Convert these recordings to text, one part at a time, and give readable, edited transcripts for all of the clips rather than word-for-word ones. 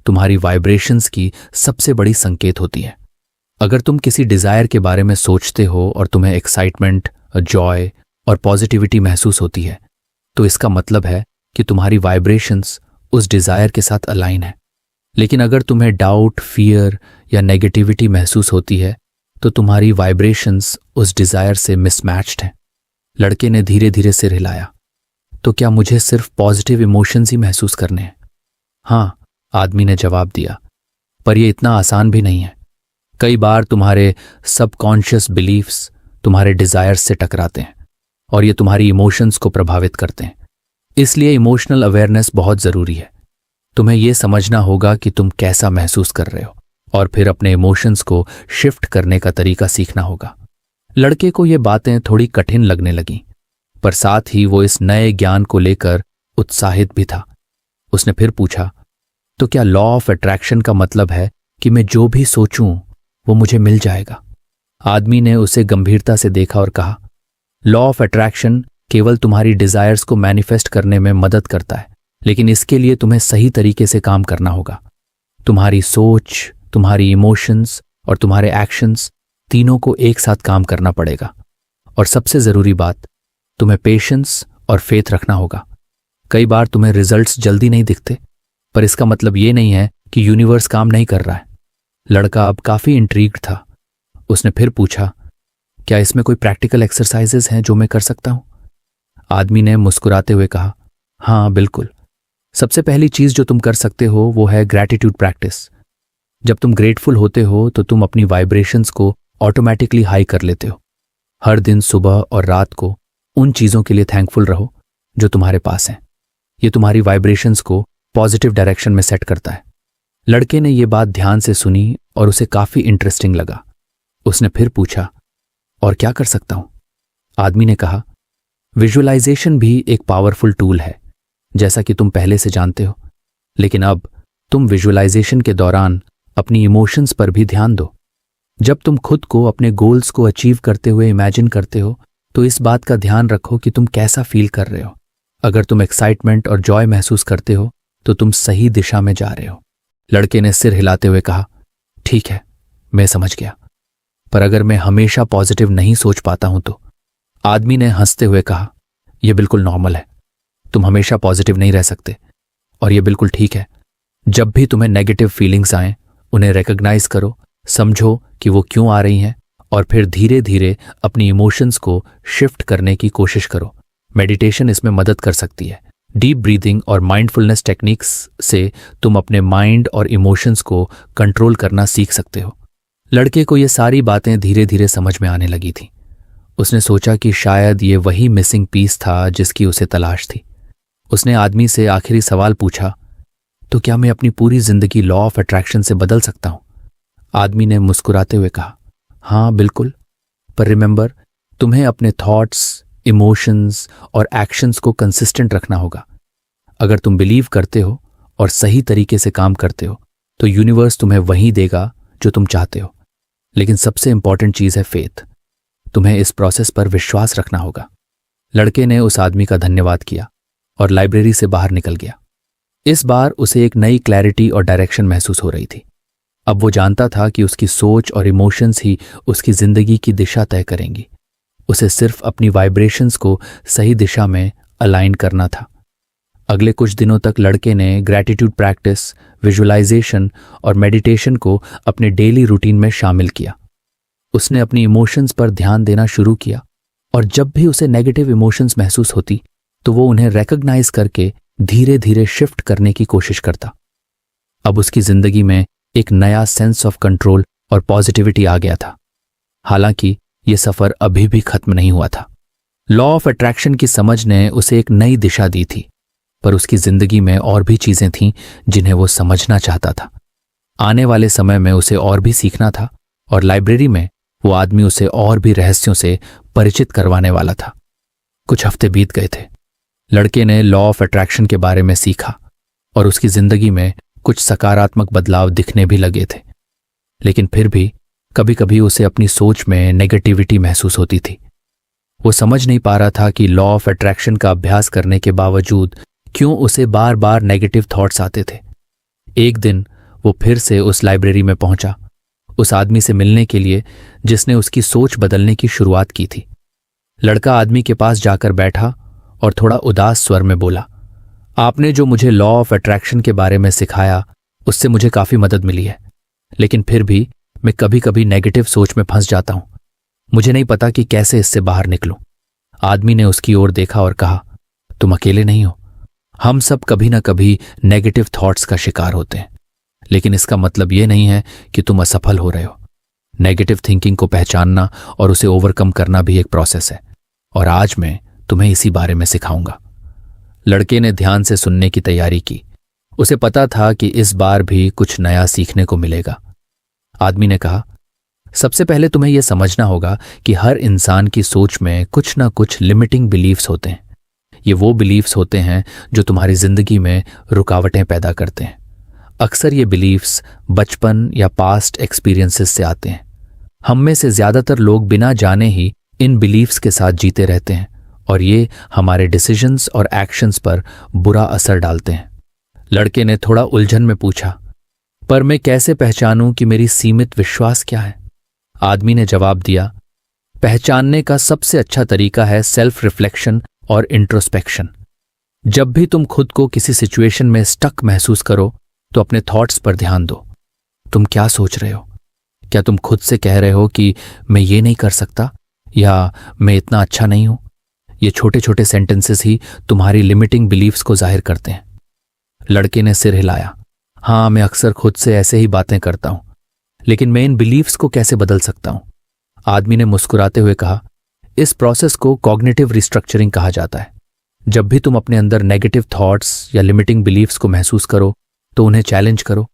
तुम्हारी वाइब्रेशंस की सबसे बड़ी संकेत होती है। अगर तुम किसी डिजायर के बारे में सोचते हो और तुम्हें एक्साइटमेंट, जॉय और पॉजिटिविटी महसूस होती है, तो इसका मतलब है कि तुम्हारी वाइब्रेशंस उस डिजायर के साथ अलाइन है। लेकिन अगर तुम्हें डाउट, फियर या नेगेटिविटी महसूस होती है, तो तुम्हारी वाइब्रेशंस उस डिजायर से मिसमैच्ड हैं। लड़के ने धीरे धीरे सिर हिलाया। तो क्या मुझे सिर्फ पॉजिटिव इमोशंस ही महसूस करने हैं? हाँ, आदमी ने जवाब दिया, पर यह इतना आसान भी नहीं है। कई बार तुम्हारे सबकॉन्शियस बिलीफ्स तुम्हारे डिजायर्स से टकराते हैं और ये तुम्हारी इमोशंस को प्रभावित करते हैं। इसलिए इमोशनल अवेयरनेस बहुत जरूरी है। तुम्हें यह समझना होगा कि तुम कैसा महसूस कर रहे हो और फिर अपने इमोशंस को शिफ्ट करने का तरीका सीखना होगा। लड़के को ये बातें थोड़ी कठिन लगने लगीं, पर साथ ही वो इस नए ज्ञान को लेकर उत्साहित भी था। उसने फिर पूछा, तो क्या लॉ ऑफ अट्रैक्शन का मतलब है कि मैं जो भी सोचूं वो मुझे मिल जाएगा? आदमी ने उसे गंभीरता से देखा और कहा, लॉ ऑफ अट्रैक्शन केवल तुम्हारी डिजायर्स को मैनिफेस्ट करने में मदद करता है, लेकिन इसके लिए तुम्हें सही तरीके से काम करना होगा। तुम्हारी सोच, तुम्हारी इमोशंस और तुम्हारे एक्शंस तीनों को एक साथ काम करना पड़ेगा। और सबसे जरूरी बात, तुम्हें पेशेंस और फेथ रखना होगा। कई बार तुम्हें रिजल्ट्स जल्दी नहीं दिखते, पर इसका मतलब ये नहीं है कि यूनिवर्स काम नहीं कर रहा है। लड़का अब काफी इंट्रीग्ड था। उसने फिर पूछा, क्या इसमें कोई प्रैक्टिकल एक्सरसाइजेज हैं जो मैं कर सकता हूं? आदमी ने मुस्कुराते हुए कहा, हाँ बिल्कुल। सबसे पहली चीज जो तुम कर सकते हो वो है ग्रैटिट्यूड प्रैक्टिस। जब तुम ग्रेटफुल होते हो तो तुम अपनी वाइब्रेशंस को ऑटोमेटिकली हाई कर लेते हो। हर दिन सुबह और रात को उन चीजों के लिए थैंकफुल रहो जो तुम्हारे पास हैं। ये तुम्हारी वाइब्रेशंस को पॉजिटिव डायरेक्शन में सेट करता है। लड़के ने ये बात ध्यान से सुनी और उसे काफी इंटरेस्टिंग लगा। उसने फिर पूछा, और क्या कर सकता हूं? आदमी ने कहा, विजुअलाइजेशन भी एक पावरफुल टूल है, जैसा कि तुम पहले से जानते हो। लेकिन अब तुम विजुअलाइजेशन के दौरान अपनी इमोशंस पर भी ध्यान दो। जब तुम खुद को अपने गोल्स को अचीव करते हुए इमेजिन करते हो, तो इस बात का ध्यान रखो कि तुम कैसा फील कर रहे हो। अगर तुम एक्साइटमेंट और जॉय महसूस करते हो तो तुम सही दिशा में जा रहे हो। लड़के ने सिर हिलाते हुए कहा, ठीक है, मैं समझ गया। पर अगर मैं हमेशा पॉजिटिव नहीं सोच पाता हूं तो? आदमी ने हंसते हुए कहा, यह बिल्कुल नॉर्मल है। तुम हमेशा पॉजिटिव नहीं रह सकते और यह बिल्कुल ठीक है। जब भी तुम्हें नेगेटिव फीलिंग्स आएं, उन्हें रिकॉग्नाइज करो, समझो कि वो क्यों आ रही हैं और फिर धीरे धीरे अपनी इमोशंस को शिफ्ट करने की कोशिश करो। मेडिटेशन इसमें मदद कर सकती है। डीप ब्रीदिंग और माइंडफुलनेस टेक्निक्स से तुम अपने माइंड और इमोशंस को कंट्रोल करना सीख सकते हो। लड़के को ये सारी बातें धीरे धीरे समझ में आने लगी थी। उसने सोचा कि शायद ये वही मिसिंग पीस था जिसकी उसे तलाश थी। उसने आदमी से आखिरी सवाल पूछा, तो क्या मैं अपनी पूरी जिंदगी लॉ ऑफ अट्रैक्शन से बदल सकता हूं? आदमी ने मुस्कुराते हुए कहा, हाँ बिल्कुल, पर रिमेंबर, तुम्हें अपने थॉट्स, इमोशंस और एक्शंस को कंसिस्टेंट रखना होगा। अगर तुम बिलीव करते हो और सही तरीके से काम करते हो तो यूनिवर्स तुम्हें वही देगा जो तुम चाहते हो। लेकिन सबसे इंपॉर्टेंट चीज है फेथ। तुम्हें इस प्रोसेस पर विश्वास रखना होगा। लड़के ने उस आदमी का धन्यवाद किया और लाइब्रेरी से बाहर निकल गया। इस बार उसे एक नई क्लैरिटी और डायरेक्शन महसूस हो रही थी। अब वो जानता था कि उसकी सोच और इमोशंस ही उसकी जिंदगी की दिशा तय करेंगी। उसे सिर्फ अपनी वाइब्रेशंस को सही दिशा में अलाइन करना था। अगले कुछ दिनों तक लड़के ने ग्रैटिट्यूड प्रैक्टिस, विजुअलाइजेशन और मेडिटेशन को अपने डेली रूटीन में शामिल किया। उसने अपनी इमोशंस पर ध्यान देना शुरू किया और जब भी उसे नेगेटिव इमोशंस महसूस होती तो वो उन्हें रिकॉग्नाइज करके धीरे धीरे शिफ्ट करने की कोशिश करता। अब उसकी जिंदगी में एक नया सेंस ऑफ कंट्रोल और पॉजिटिविटी आ गया था। हालांकि यह सफर अभी भी खत्म नहीं हुआ था। लॉ ऑफ अट्रैक्शन की समझ ने उसे एक नई दिशा दी थी, पर उसकी जिंदगी में और भी चीजें थीं जिन्हें वो समझना चाहता था। आने वाले समय में उसे और भी सीखना था और लाइब्रेरी में वो आदमी उसे और भी रहस्यों से परिचित करवाने वाला था। कुछ हफ्ते बीत गए थे। लड़के ने लॉ ऑफ अट्रैक्शन के बारे में सीखा और उसकी जिंदगी में कुछ सकारात्मक बदलाव दिखने भी लगे थे। लेकिन फिर भी कभी कभी उसे अपनी सोच में नेगेटिविटी महसूस होती थी। वो समझ नहीं पा रहा था कि लॉ ऑफ अट्रैक्शन का अभ्यास करने के बावजूद क्यों उसे बार बार नेगेटिव थॉट्स आते थे। एक दिन वो फिर से उस लाइब्रेरी में पहुंचा, उस आदमी से मिलने के लिए जिसने उसकी सोच बदलने की शुरुआत की थी। लड़का आदमी के पास जाकर बैठा और थोड़ा उदास स्वर में बोला, आपने जो मुझे लॉ ऑफ अट्रैक्शन के बारे में सिखाया उससे मुझे काफी मदद मिली है, लेकिन फिर भी मैं कभी कभी नेगेटिव सोच में फंस जाता हूं। मुझे नहीं पता कि कैसे इससे बाहर निकलूं। आदमी ने उसकी ओर देखा और कहा, तुम अकेले नहीं हो, हम सब कभी ना कभी नेगेटिव थॉट्स का शिकार होते हैं, लेकिन इसका मतलब यह नहीं है कि तुम असफल हो रहे हो। नेगेटिव थिंकिंग को पहचानना और उसे ओवरकम करना भी एक प्रोसेस है, और आज मैं तुम्हें इसी बारे में सिखाऊंगा। लड़के ने ध्यान से सुनने की तैयारी की। उसे पता था कि इस बार भी कुछ नया सीखने को मिलेगा। आदमी ने कहा, सबसे पहले तुम्हें यह समझना होगा कि हर इंसान की सोच में कुछ ना कुछ लिमिटिंग बिलीफ्स होते हैं। ये वो बिलीफ्स होते हैं जो तुम्हारी जिंदगी में रुकावटें पैदा करते हैं। अक्सर ये बिलीफ्स बचपन या पास्ट एक्सपीरियंसेस से आते हैं। हम में से ज्यादातर लोग बिना जाने ही इन बिलीफ्स के साथ जीते रहते हैं, और ये हमारे डिसीजंस और एक्शंस पर बुरा असर डालते हैं। लड़के ने थोड़ा उलझन में पूछा, पर मैं कैसे पहचानूं कि मेरी सीमित विश्वास क्या है? आदमी ने जवाब दिया, पहचानने का सबसे अच्छा तरीका है सेल्फ रिफ्लेक्शन और इंट्रोस्पेक्शन। जब भी तुम खुद को किसी सिचुएशन में स्टक महसूस करो तो अपने थॉट्स पर ध्यान दो। तुम क्या सोच रहे हो? क्या तुम खुद से कह रहे हो कि मैं ये नहीं कर सकता या मैं इतना अच्छा नहीं हूं? ये छोटे छोटे सेंटेंसेस ही तुम्हारी लिमिटिंग बिलीफ्स को जाहिर करते हैं। लड़के ने सिर हिलाया। हाँ, मैं अक्सर खुद से ऐसे ही बातें करता हूं, लेकिन मैं इन बिलीफ्स को कैसे बदल सकता हूं? आदमी ने मुस्कुराते हुए कहा, इस प्रोसेस को कॉग्निटिव रिस्ट्रक्चरिंग कहा जाता है। जब भी तुम अपने अंदर नेगेटिव थॉट्स या लिमिटिंग बिलीफ्स को महसूस करो तो उन्हें चैलेंज करो।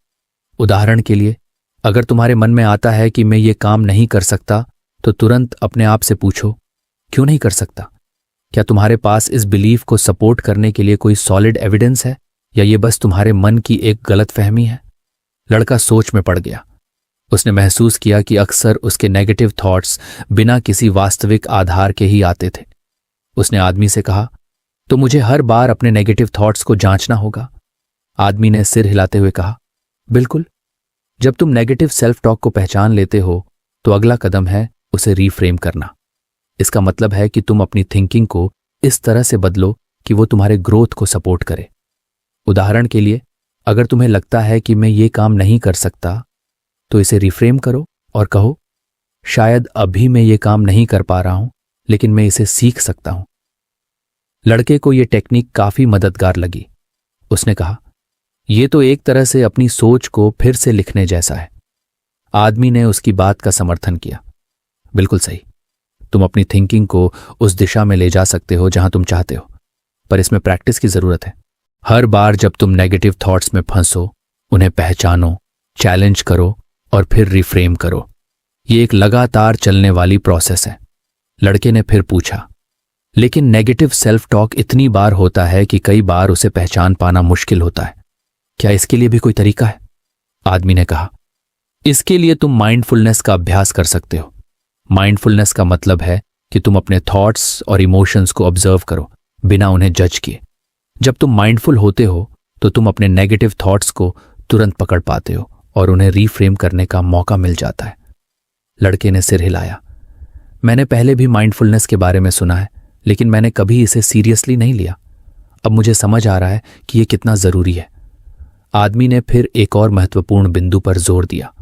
उदाहरण के लिए, अगर तुम्हारे मन में आता है कि मैं ये काम नहीं कर सकता, तो तुरंत अपने आप से पूछो, क्यों नहीं कर सकता? क्या तुम्हारे पास इस बिलीफ को सपोर्ट करने के लिए कोई सॉलिड एविडेंस है, या ये बस तुम्हारे मन की एक गलतफहमी है? लड़का सोच में पड़ गया। उसने महसूस किया कि अक्सर उसके नेगेटिव थॉट्स बिना किसी वास्तविक आधार के ही आते थे। उसने आदमी से कहा, तो मुझे हर बार अपने नेगेटिव थॉट्स को जांचना होगा? आदमी ने सिर हिलाते हुए कहा, बिल्कुल। जब तुम नेगेटिव सेल्फ टॉक को पहचान लेते हो तो अगला कदम है उसे रीफ्रेम करना। इसका मतलब है कि तुम अपनी थिंकिंग को इस तरह से बदलो कि वो तुम्हारे ग्रोथ को सपोर्ट करे। उदाहरण के लिए, अगर तुम्हें लगता है कि मैं ये काम नहीं कर सकता, तो इसे रिफ्रेम करो और कहो, शायद अभी मैं ये काम नहीं कर पा रहा हूं, लेकिन मैं इसे सीख सकता हूं। लड़के को यह टेक्निक काफी मददगार लगी। उसने कहा, यह तो एक तरह से अपनी सोच को फिर से लिखने जैसा है। आदमी ने उसकी बात का समर्थन किया। बिल्कुल सही, तुम अपनी थिंकिंग को उस दिशा में ले जा सकते हो जहां तुम चाहते हो, पर इसमें प्रैक्टिस की जरूरत है। हर बार जब तुम नेगेटिव थॉट्स में फंसो, उन्हें पहचानो, चैलेंज करो और फिर रिफ्रेम करो। यह एक लगातार चलने वाली प्रोसेस है। लड़के ने फिर पूछा, लेकिन नेगेटिव सेल्फ टॉक इतनी बार होता है कि कई बार उसे पहचान पाना मुश्किल होता है। क्या इसके लिए भी कोई तरीका है? आदमी ने कहा, इसके लिए तुम माइंडफुलनेस का अभ्यास कर सकते हो। माइंडफुलनेस का मतलब है कि तुम अपने थॉट्स और इमोशंस को ऑब्जर्व करो बिना उन्हें जज किए। जब तुम माइंडफुल होते हो तो तुम अपने नेगेटिव थॉट्स को तुरंत पकड़ पाते हो और उन्हें रीफ्रेम करने का मौका मिल जाता है। लड़के ने सिर हिलाया। मैंने पहले भी माइंडफुलनेस के बारे में सुना है, लेकिन मैंने कभी इसे सीरियसली नहीं लिया। अब मुझे समझ आ रहा है कि यह कितना जरूरी है। आदमी ने फिर एक और महत्वपूर्ण बिंदु पर जोर दिया,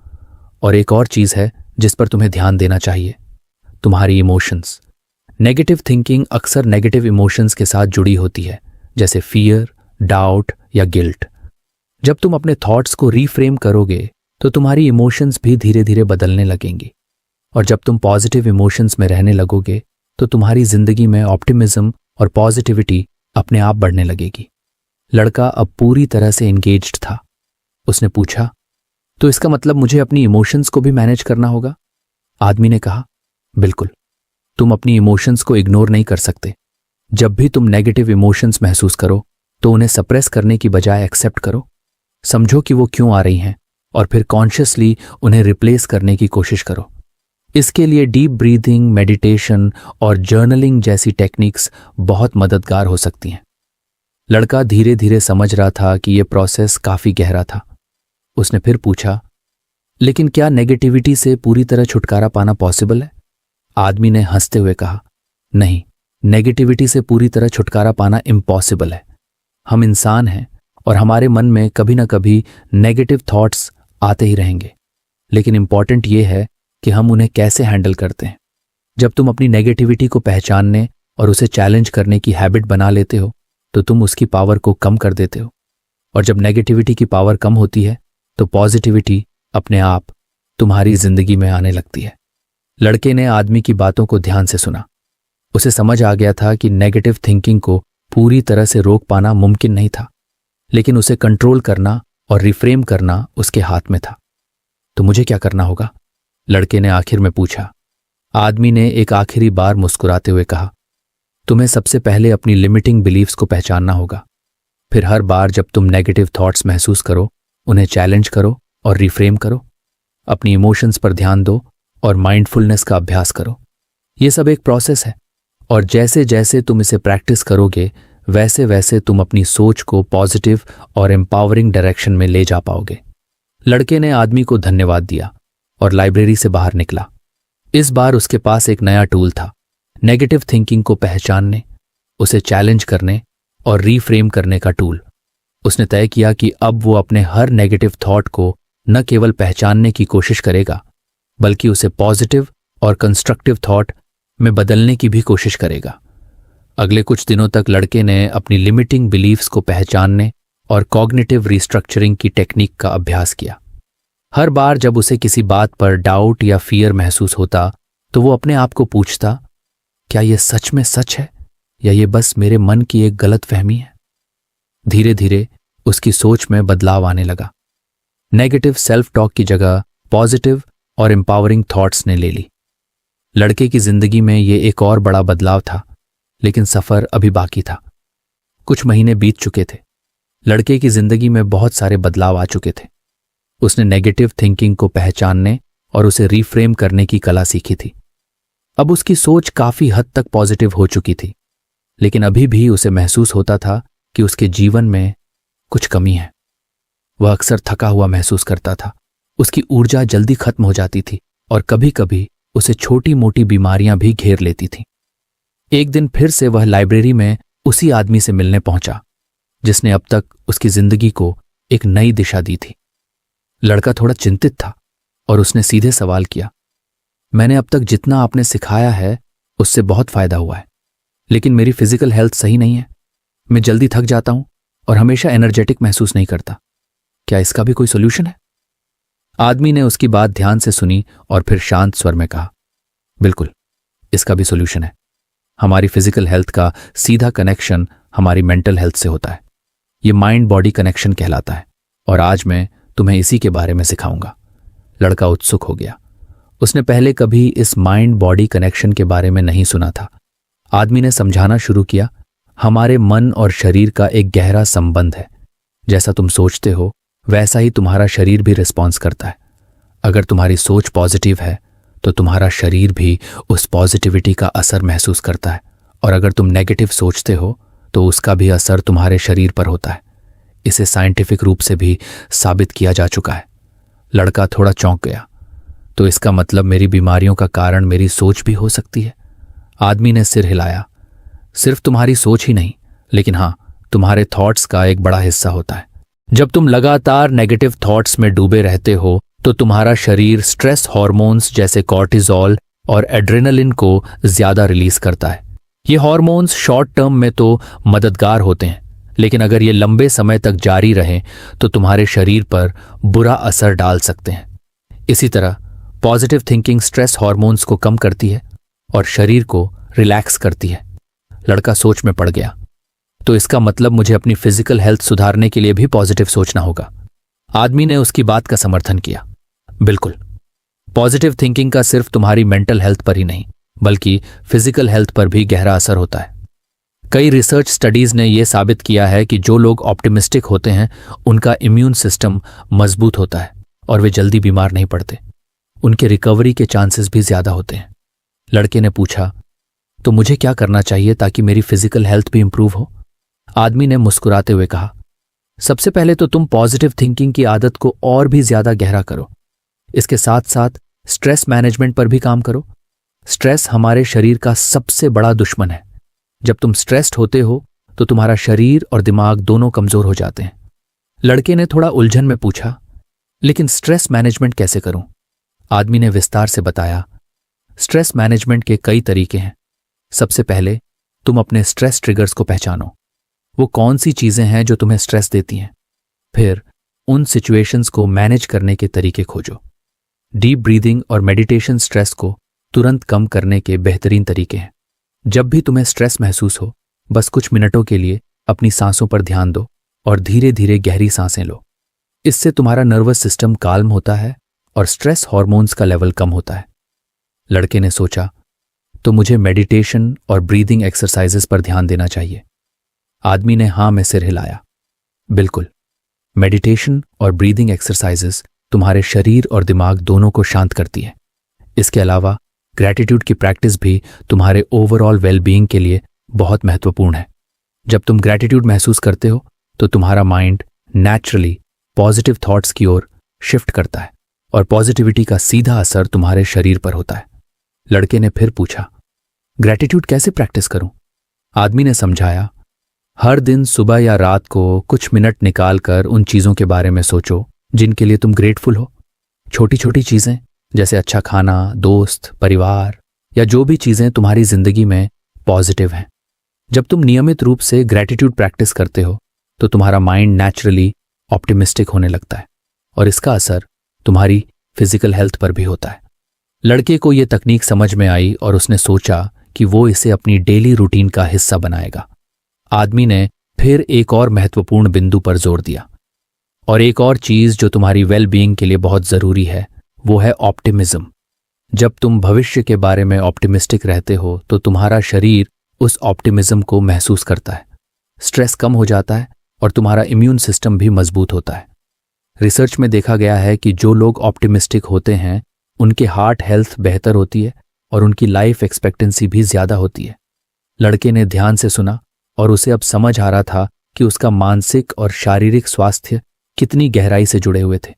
और एक और चीज है जिस पर तुम्हें ध्यान देना चाहिए, तुम्हारी इमोशंस। नेगेटिव थिंकिंग अक्सर नेगेटिव इमोशंस के साथ जुड़ी होती है, जैसे फियर, डाउट या गिल्ट। जब तुम अपने थॉट्स को रीफ्रेम करोगे तो तुम्हारी इमोशंस भी धीरे धीरे बदलने लगेंगी, और जब तुम पॉजिटिव इमोशंस में रहने लगोगे तो तुम्हारी जिंदगी में ऑप्टिमिज्म और पॉजिटिविटी अपने आप बढ़ने लगेगी। लड़का अब पूरी तरह से एंगेज्ड था। उसने पूछा, तो इसका मतलब मुझे अपनी इमोशंस को भी मैनेज करना होगा? आदमी ने कहा, बिल्कुल। तुम अपनी इमोशंस को इग्नोर नहीं कर सकते। जब भी तुम नेगेटिव इमोशंस महसूस करो तो उन्हें सप्रेस करने की बजाय एक्सेप्ट करो। समझो कि वो क्यों आ रही हैं और फिर कॉन्शियसली उन्हें रिप्लेस करने की कोशिश करो। इसके लिए डीप ब्रीथिंग, मेडिटेशन और जर्नलिंग जैसी टेक्निक्स बहुत मददगार हो सकती हैं। लड़का धीरे धीरे समझ रहा था कि यह प्रोसेस काफी गहरा था। उसने फिर पूछा, लेकिन क्या नेगेटिविटी से पूरी तरह छुटकारा पाना पॉसिबल है? आदमी ने हंसते हुए कहा, नहीं, नेगेटिविटी से पूरी तरह छुटकारा पाना इम्पॉसिबल है। हम इंसान हैं और हमारे मन में कभी ना कभी नेगेटिव थॉट्स आते ही रहेंगे, लेकिन इंपॉर्टेंट ये है कि हम उन्हें कैसे हैंडल करते हैं। जब तुम अपनी नेगेटिविटी को पहचानने और उसे चैलेंज करने की हैबिट बना लेते हो तो तुम उसकी पावर को कम कर देते हो, और जब नेगेटिविटी की पावर कम होती है तो पॉजिटिविटी अपने आप तुम्हारी जिंदगी में आने लगती है। लड़के ने आदमी की बातों को ध्यान से सुना। उसे समझ आ गया था कि नेगेटिव थिंकिंग को पूरी तरह से रोक पाना मुमकिन नहीं था, लेकिन उसे कंट्रोल करना और रिफ्रेम करना उसके हाथ में था। तो मुझे क्या करना होगा? लड़के ने आखिर में पूछा। आदमी ने एक आखिरी बार मुस्कुराते हुए कहा, तुम्हें सबसे पहले अपनी लिमिटिंग बिलीव्स को पहचानना होगा। फिर हर बार जब तुम नेगेटिव थॉट्स महसूस करो, उन्हें चैलेंज करो और रिफ्रेम करो। अपनी इमोशंस पर ध्यान दो और माइंडफुलनेस का अभ्यास करो। ये सब एक प्रोसेस है, और जैसे जैसे तुम इसे प्रैक्टिस करोगे वैसे वैसे तुम अपनी सोच को पॉजिटिव और एम्पावरिंग डायरेक्शन में ले जा पाओगे। लड़के ने आदमी को धन्यवाद दिया और लाइब्रेरी से बाहर निकला। इस बार उसके पास एक नया टूल था, नेगेटिव थिंकिंग को पहचानने, उसे चैलेंज करने और रीफ्रेम करने का टूल। उसने तय किया कि अब वो अपने हर नेगेटिव थॉट को न केवल पहचानने की कोशिश करेगा, बल्कि उसे पॉजिटिव और कंस्ट्रक्टिव थॉट में बदलने की भी कोशिश करेगा। अगले कुछ दिनों तक लड़के ने अपनी लिमिटिंग बिलीफ्स को पहचानने और कॉग्निटिव रिस्ट्रक्चरिंग की टेक्निक का अभ्यास किया। हर बार जब उसे किसी बात पर डाउट या फियर महसूस होता तो वो अपने आप को पूछता, क्या यह सच में सच है या ये बस मेरे मन की एक गलत फहमी है? धीरे धीरे उसकी सोच में बदलाव आने लगा। नेगेटिव सेल्फ टॉक की जगह पॉजिटिव और एम्पावरिंग थॉट्स ने ले ली। लड़के की जिंदगी में ये एक और बड़ा बदलाव था, लेकिन सफर अभी बाकी था। कुछ महीने बीत चुके थे। लड़के की जिंदगी में बहुत सारे बदलाव आ चुके थे। उसने नेगेटिव थिंकिंग को पहचानने और उसे रीफ्रेम करने की कला सीखी थी। अब उसकी सोच काफी हद तक पॉजिटिव हो चुकी थी, लेकिन अभी भी उसे महसूस होता था कि उसके जीवन में कुछ कमी है। वह अक्सर थका हुआ महसूस करता था, उसकी ऊर्जा जल्दी खत्म हो जाती थी और कभी कभी उसे छोटी मोटी बीमारियां भी घेर लेती थीं। एक दिन फिर से वह लाइब्रेरी में उसी आदमी से मिलने पहुंचा जिसने अब तक उसकी जिंदगी को एक नई दिशा दी थी। लड़का थोड़ा चिंतित था और उसने सीधे सवाल किया, मैंने अब तक जितना आपने सिखाया है उससे बहुत फायदा हुआ है, लेकिन मेरी फिजिकल हेल्थ सही नहीं है। मैं जल्दी थक जाता हूं और हमेशा एनर्जेटिक महसूस नहीं करता। क्या इसका भी कोई सोल्यूशन है? आदमी ने उसकी बात ध्यान से सुनी और फिर शांत स्वर में कहा, बिल्कुल, इसका भी सोल्यूशन है। हमारी फिजिकल हेल्थ का सीधा कनेक्शन हमारी मेंटल हेल्थ से होता है। ये माइंड बॉडी कनेक्शन कहलाता है, और आज मैं तुम्हें इसी के बारे में सिखाऊंगा। लड़का उत्सुक हो गया। उसने पहले कभी इस माइंड बॉडी कनेक्शन के बारे में नहीं सुना था। आदमी ने समझाना शुरू किया, हमारे मन और शरीर का एक गहरा संबंध है। जैसा तुम सोचते हो वैसा ही तुम्हारा शरीर भी रिस्पॉन्स करता है। अगर तुम्हारी सोच पॉजिटिव है तो तुम्हारा शरीर भी उस पॉजिटिविटी का असर महसूस करता है, और अगर तुम नेगेटिव सोचते हो तो उसका भी असर तुम्हारे शरीर पर होता है। इसे साइंटिफिक रूप से भी साबित किया जा चुका है। लड़का थोड़ा चौंक गया। तो इसका मतलब मेरी बीमारियों का कारण मेरी सोच भी हो सकती है? आदमी ने सिर हिलाया। सिर्फ तुम्हारी सोच ही नहीं, लेकिन हाँ, तुम्हारे थॉट्स का एक बड़ा हिस्सा होता है। जब तुम लगातार नेगेटिव थॉट्स में डूबे रहते हो तो तुम्हारा शरीर स्ट्रेस हार्मोन्स जैसे कॉर्टिजोल और एड्रेनलिन को ज्यादा रिलीज करता है। ये हार्मोन्स शॉर्ट टर्म में तो मददगार होते हैं, लेकिन अगर ये लंबे समय तक जारी रहें तो तुम्हारे शरीर पर बुरा असर डाल सकते हैं। इसी तरह पॉजिटिव थिंकिंग स्ट्रेस हार्मोन्स को कम करती है और शरीर को रिलैक्स करती है। लड़का सोच में पड़ गया। तो इसका मतलब मुझे अपनी फिजिकल हेल्थ सुधारने के लिए भी पॉजिटिव सोचना होगा। आदमी ने उसकी बात का समर्थन किया। बिल्कुल, पॉजिटिव थिंकिंग का सिर्फ तुम्हारी मेंटल हेल्थ पर ही नहीं बल्कि फिजिकल हेल्थ पर भी गहरा असर होता है। कई रिसर्च स्टडीज ने यह साबित किया है कि जो लोग ऑप्टिमिस्टिक होते हैं उनका इम्यून सिस्टम मजबूत होता है और वे जल्दी बीमार नहीं पड़ते। उनके रिकवरी के चांसेस भी ज्यादा होते हैं। लड़के ने पूछा, तो मुझे क्या करना चाहिए ताकि मेरी फिजिकल हेल्थ भी इंप्रूव हो? आदमी ने मुस्कुराते हुए कहा, सबसे पहले तो तुम पॉजिटिव थिंकिंग की आदत को और भी ज्यादा गहरा करो। इसके साथ साथ स्ट्रेस मैनेजमेंट पर भी काम करो। स्ट्रेस हमारे शरीर का सबसे बड़ा दुश्मन है। जब तुम स्ट्रेस्ड होते हो तो तुम्हारा शरीर और दिमाग दोनों कमजोर हो जाते हैं। लड़के ने थोड़ा उलझन में पूछा, लेकिन स्ट्रेस मैनेजमेंट कैसे करूं? आदमी ने विस्तार से बताया, स्ट्रेस मैनेजमेंट के कई तरीके हैं। सबसे पहले तुम अपने स्ट्रेस ट्रिगर्स को पहचानो। वो कौन सी चीजें हैं जो तुम्हें स्ट्रेस देती हैं। फिर उन सिचुएशंस को मैनेज करने के तरीके खोजो। डीप ब्रीदिंग और मेडिटेशन स्ट्रेस को तुरंत कम करने के बेहतरीन तरीके हैं। जब भी तुम्हें स्ट्रेस महसूस हो, बस कुछ मिनटों के लिए अपनी सांसों पर ध्यान दो और धीरे धीरे गहरी सांसें लो। इससे तुम्हारा नर्वस सिस्टम काल्म होता है और स्ट्रेस हार्मोन्स का लेवल कम होता है। लड़के ने सोचा, तो मुझे मेडिटेशन और ब्रीदिंग एक्सरसाइजेस पर ध्यान देना चाहिए। आदमी ने हाँ में सिर हिलाया। बिल्कुल, मेडिटेशन और ब्रीदिंग एक्सरसाइजेस तुम्हारे शरीर और दिमाग दोनों को शांत करती है। इसके अलावा ग्रैटिट्यूड की प्रैक्टिस भी तुम्हारे ओवरऑल वेलबीइंग के लिए बहुत महत्वपूर्ण है। जब तुम ग्रैटिट्यूड महसूस करते हो तो तुम्हारा माइंड नेचुरली पॉजिटिव थॉट्स की ओर शिफ्ट करता है और पॉजिटिविटी का सीधा असर तुम्हारे शरीर पर होता है। लड़के ने फिर पूछा, ग्रैटिट्यूड कैसे प्रैक्टिस करूं? आदमी ने समझाया, हर दिन सुबह या रात को कुछ मिनट निकाल कर उन चीजों के बारे में सोचो जिनके लिए तुम ग्रेटफुल हो। छोटी छोटी चीजें जैसे अच्छा खाना, दोस्त, परिवार या जो भी चीजें तुम्हारी जिंदगी में पॉजिटिव हैं। जब तुम नियमित रूप से ग्रैटिट्यूड प्रैक्टिस करते हो तो तुम्हारा माइंड नेचुरली ऑप्टिमिस्टिक होने लगता है और इसका असर तुम्हारी फिजिकल हेल्थ पर भी होता है। लड़के को यह तकनीक समझ में आई और उसने सोचा कि वो इसे अपनी डेली रूटीन का हिस्सा बनाएगा। आदमी ने फिर एक और महत्वपूर्ण बिंदु पर जोर दिया, और एक और चीज जो तुम्हारी वेल बीइंग के लिए बहुत जरूरी है वो है ऑप्टिमिज्म। जब तुम भविष्य के बारे में ऑप्टिमिस्टिक रहते हो तो तुम्हारा शरीर उस ऑप्टिमिज्म को महसूस करता है, स्ट्रेस कम हो जाता है और तुम्हारा इम्यून सिस्टम भी मजबूत होता है। रिसर्च में देखा गया है कि जो लोग ऑप्टिमिस्टिक होते हैं उनके हार्ट हेल्थ बेहतर होती है और उनकी लाइफ एक्सपेक्टेंसी भी ज्यादा होती है। लड़के ने ध्यान से सुना और उसे अब समझ आ रहा था कि उसका मानसिक और शारीरिक स्वास्थ्य कितनी गहराई से जुड़े हुए थे।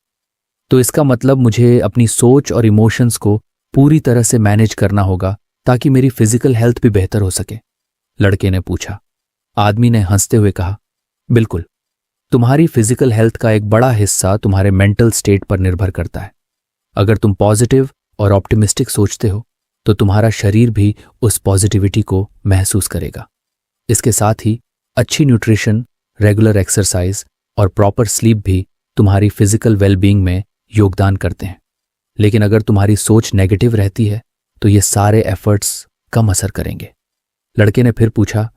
तो इसका मतलब मुझे अपनी सोच और इमोशंस को पूरी तरह से मैनेज करना होगा ताकि मेरी फिजिकल हेल्थ भी बेहतर हो सके, लड़के ने पूछा। आदमी ने हंसते हुए कहा, बिल्कुल, तुम्हारी फिजिकल हेल्थ का एक बड़ा हिस्सा तुम्हारे मेंटल स्टेट पर निर्भर करता है। अगर तुम पॉजिटिव और ऑप्टिमिस्टिक सोचते हो तो तुम्हारा शरीर भी उस पॉजिटिविटी को महसूस करेगा। इसके साथ ही अच्छी न्यूट्रिशन, रेगुलर एक्सरसाइज और प्रॉपर स्लीप भी तुम्हारी फिजिकल वेलबीइंग में योगदान करते हैं। लेकिन अगर तुम्हारी सोच नेगेटिव रहती है तो ये सारे एफर्ट्स कम असर करेंगे। लड़के ने फिर पूछा,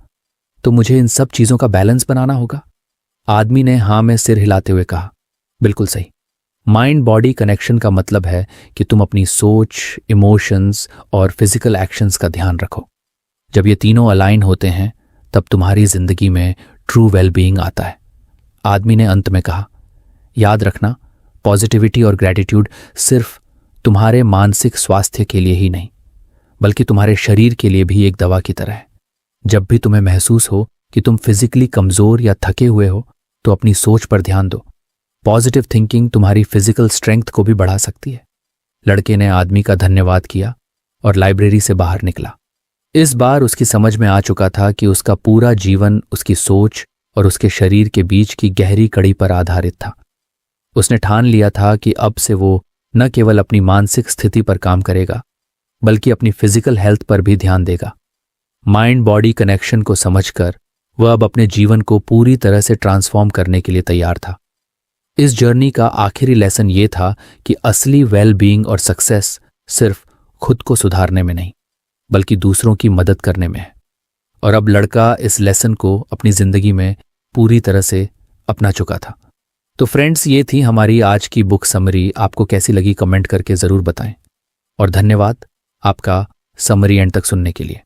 तो मुझे इन सब चीजों का बैलेंस बनाना होगा? आदमी ने हाँ में सिर हिलाते हुए कहा, बिल्कुल सही। माइंड बॉडी कनेक्शन का मतलब है कि तुम अपनी सोच, इमोशंस और फिजिकल एक्शंस का ध्यान रखो। जब ये तीनों अलाइन होते हैं तब तुम्हारी जिंदगी में ट्रू वेलबीइंग आता है। आदमी ने अंत में कहा, याद रखना, पॉजिटिविटी और ग्रैटिट्यूड सिर्फ तुम्हारे मानसिक स्वास्थ्य के लिए ही नहीं बल्कि तुम्हारे शरीर के लिए भी एक दवा की तरह है। जब भी तुम्हें महसूस हो कि तुम फिजिकली कमजोर या थके हुए हो तो अपनी सोच पर ध्यान दो। पॉजिटिव थिंकिंग तुम्हारी फिजिकल स्ट्रेंथ को भी बढ़ा सकती है। लड़के ने आदमी का धन्यवाद किया और लाइब्रेरी से बाहर निकला। इस बार उसकी समझ में आ चुका था कि उसका पूरा जीवन उसकी सोच और उसके शरीर के बीच की गहरी कड़ी पर आधारित था। उसने ठान लिया था कि अब से वो न केवल अपनी मानसिक स्थिति पर काम करेगा बल्कि अपनी फिजिकल हेल्थ पर भी ध्यान देगा। माइंड बॉडी कनेक्शन को समझकर वह अब अपने जीवन को पूरी तरह से ट्रांसफॉर्म करने के लिए तैयार था। इस जर्नी का आखिरी लेसन ये था कि असली वेल बीइंग और सक्सेस सिर्फ खुद को सुधारने में नहीं बल्कि दूसरों की मदद करने में है। और अब लड़का इस लेसन को अपनी जिंदगी में पूरी तरह से अपना चुका था। तो फ्रेंड्स, ये थी हमारी आज की बुक समरी। आपको कैसी लगी कमेंट करके ज़रूर बताएं और धन्यवाद आपका समरी एंड तक सुनने के लिए।